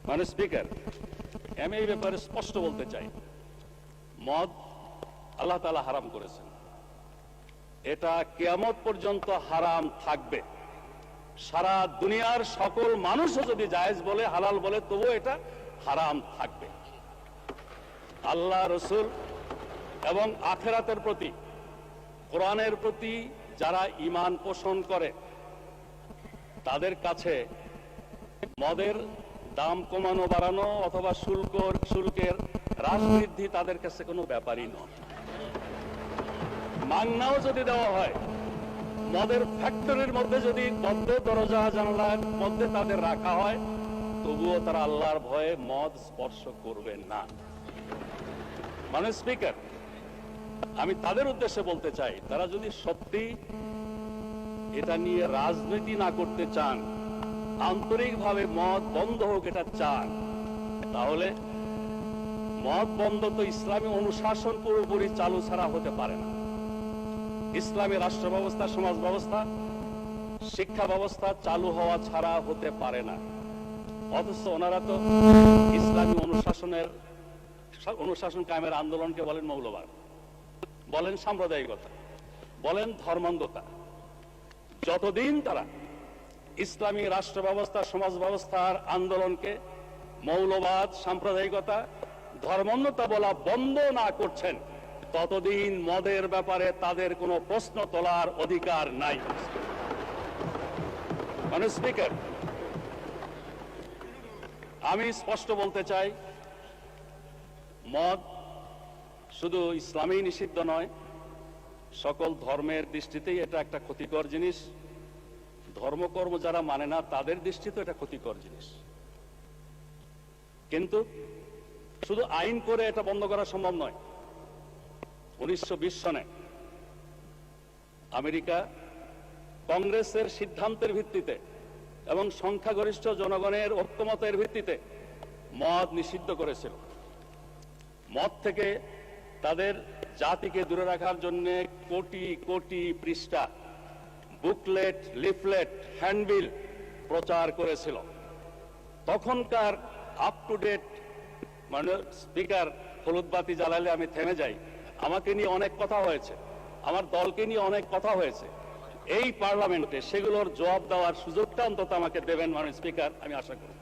মানে স্পিকার, আমি এই ব্যাপারে স্পষ্ট বলতে চাই, মদ আল্লাহ তাআলা হারাম করেছেন, এটা কিয়ামত পর্যন্ত হারাম থাকবে। সারা দুনিয়ার সকল মানুষও যদি জায়েজ বলে, হালাল বলে, তবুও এটা হারাম থাকবে। আল্লাহ, রসুল এবং আখিরাতের প্রতি, কোরআনের প্রতি যারা ঈমান পোষণ করে তাদের কাছে মদের দাম কমানো বাড়ানো অথবা শুল্কের হ্রাস বৃদ্ধি তাদের কাছে কোনো ব্যাপারই নয়। মাংনাও যদি দেওয়া হয়, মদের ফ্যাক্টরির মধ্যে যদি বদ্ধ দরজা জানালার মধ্যে তাদের রাখা হয়, তবুও তারা আল্লাহর ভয়ে মদ স্পর্শ করবে না। মানে স্পিকার, আমি তাদের উদ্দেশ্যে বলতে চাই, তারা যদি সত্যি এটা নিয়ে রাজনীতি না করতে চান, আন্তরিকভাবে মদ বন্ধ হোক এটা চান, তাহলে মদ বন্ধ তো ইসলামী অনুশাসন পুরোপুরি চালু ছাড়া হতে পারে না। ইসলামী রাষ্ট্র ব্যবস্থা, সমাজ ব্যবস্থা, শিক্ষা ব্যবস্থা চালু হওয়া ছাড়া হতে পারে না। অথচ ওনারা তো ইসলামী অনুশাসন কায়েমের আন্দোলনকে বলেন মৌলবাদ, বলেন সাম্প্রদায়িকতা, বলেন ধর্মান্ধতা। যতদিন তারা ইসলামী রাষ্ট্র ব্যবস্থা, সমাজ ব্যবস্থার আন্দোলনকে মৌলবাদ, সাম্প্রদায়িকতা, ধর্মান্ধতা বলা বন্ধ না করছেন, ততদিন মদের ব্যাপারে তাদের কোনো প্রশ্ন তোলার অধিকার নাই। মানে স্পিকার, আমি স্পষ্ট বলতে চাই, মদ শুধু ইসলামেই নিষিদ্ধ নয়, সকল ধর্মের দৃষ্টিতেই এটা একটা ক্ষতিকর জিনিস। ধর্মকর্ম যারা মানে না তাদের দৃষ্টিতে এটা ক্ষতিকর জিনিস। কিন্তু শুধু আইন করে এটা বন্ধ করা সম্ভব নয়। 1920 সনে আমেরিকা কংগ্রেসের সিদ্ধান্তের ভিত্তিতে এবং সংখ্যাগরিষ্ঠ জনগণের ঐক্যমতের ভিত্তিতে মদ নিষিদ্ধ করেছিল। মদ থেকে তাদের জাতিকে দূরে রাখার জন্য কোটি কোটি পৃষ্ঠা বুকলেট, লিফলেট, হ্যান্ডবিল প্রচার করেছিল। তখনকার আপ টু ডেট, মানে স্পিকার, হলুদ বাতি জ্বালালে আমি থেমে যাই। আমাকে নিয়ে অনেক কথা হয়েছে, আমার দলকে নিয়ে অনেক কথা হয়েছে। এই পার্লামেন্টে সেগুলোর জবাব দেওয়ার সুযোগটা অন্তত আমাকে দেবেন, মানে স্পিকার, আমি আশা করি।